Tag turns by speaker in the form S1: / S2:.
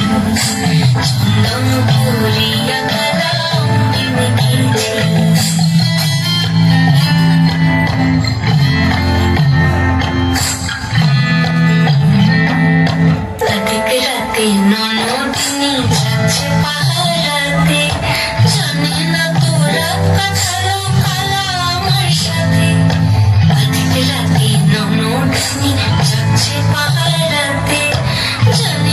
S1: চন্দন পুরিয়া গলা মেখেছি রাতে রাতে ননদিনী যাচ্ছে পাহারাতে জানি না তোরা কাঁঠালো খালা আমার সাথে রাতে রাতে ননদিনী যাচ্ছে পাহারাতে জানি